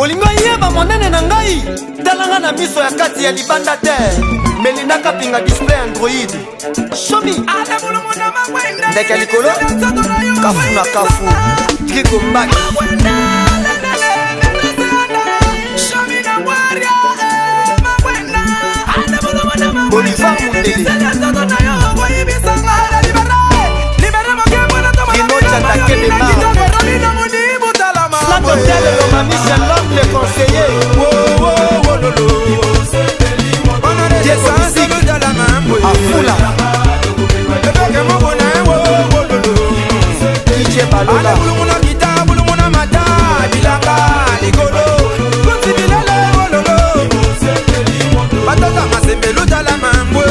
Olingo yeba monene na ngai talanga na miso ya kati ya libanda te melinaka pinga display Android shomi ndeke likolo kafu na kafu Triko Mbaki Bolivar Mundele Inocha Takelema L'hôtel Loma Michel l'homme le conseiller Afula DJ Balola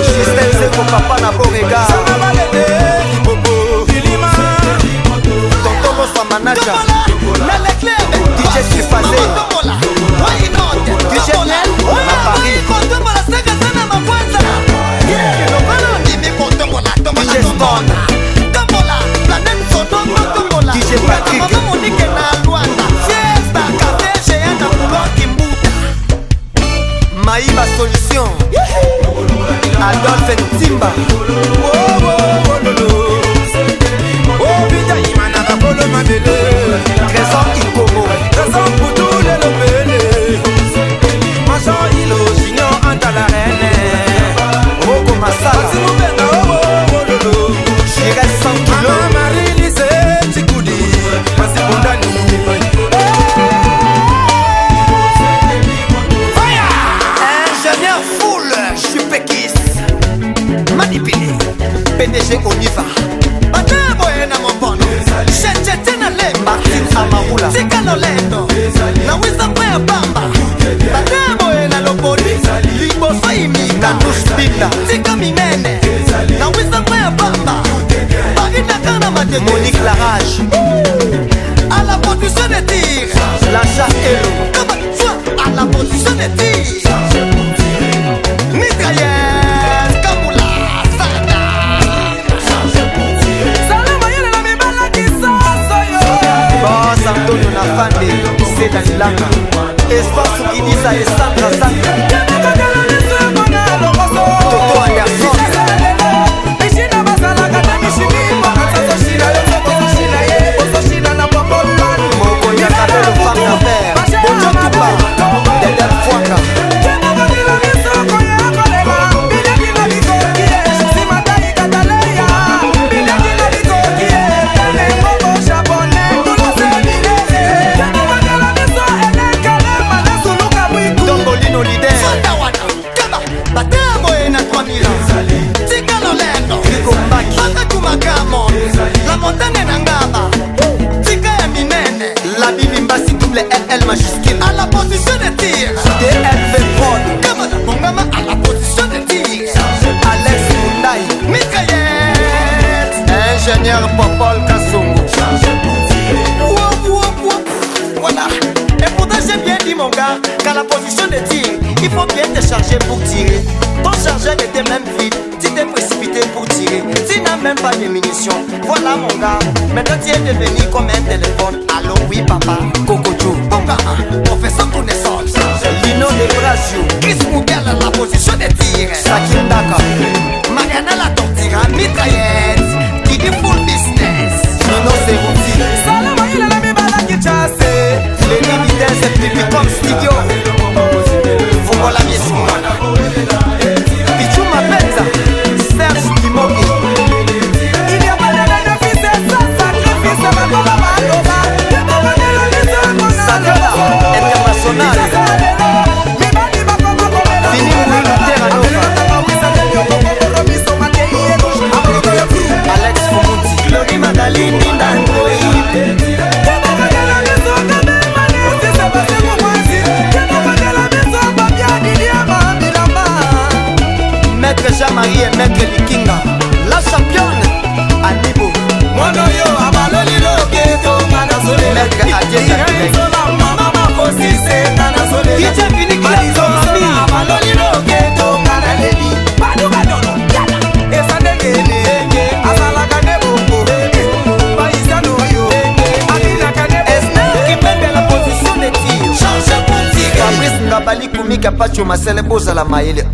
Justin Zeko papa na Borega Tonton Bossa Manaja DJ Chifazé DJ Niel à Paris DJ Stone DJ Patrick Maïba Solution Adolphe Ntimba Trésor Ikomo Trésor pour tous les lobélés Manchon Hilo Junior Anta la reine Rogo Masala J'irai 100 kilos Marie-Lise Tikoudi Massi Bondani Ingénieur full Chupekis Manipulé PDG Oniva Bateboyena Mopono Chetena Le Martin Amarula Tikalo Lendo Na Wizamwe ya Bamba Bateboyena Lopoli Liboso Imika Nush Bigla Tika Mimene Na Wizamwe ya Bamba Bagina Kana Mate Monique Larage À la position de tir La chasse Elo Comme toi à la position de tir Mitraillette Kamula Sada Boss Antonio Nafande Seda Nilanga Espoir Soukidisa et Sandra Sandra Toto Anderson Mokonya Kabelo Femme d'affaires Bonjour Touba Dedel Fouanga Tombolino Leader Bateboyena 3000 Tikalo Lendo Triko Mbaki Bakatumagamo La montagne Nangaba Tika ya Minene La Bibi Mbasi double LL majuscule À la position de tir DLV Prod Kamada Bongama à la position de tir Alex Moundaï Mitraillette Ingénieur Popol Kassongo Voilà. Et pourtant j'ai bien dit mon gars qu'à la position de tir il faut bien te charger pour tirer. Ton chargeur était même vide. Tu t'es précipité pour tirer. Tu n'as même pas de munitions. Voilà mon gars. Maintenant tu es devenu comme un téléphone. Allô oui papa. Cococho. Bon gars, professeur connaissance. Lino de Brasio. Chris Moubel à la position de tir. Sakin Daka. Mariana la tortira. Mitraillette. Qui dit full business. Lino Serouti. Salama il a la mibala qui chasse. Les militaires c'est pipi comme studio. Faut la mise Pichou Mapenza Serge Kimogi. Il y a pas de fils et sans sacrifice. Saviola International Fini militaire à Alex Fumuti Glory Magaline Nandroid Fali Kumika Pacho Masele Boza la Maele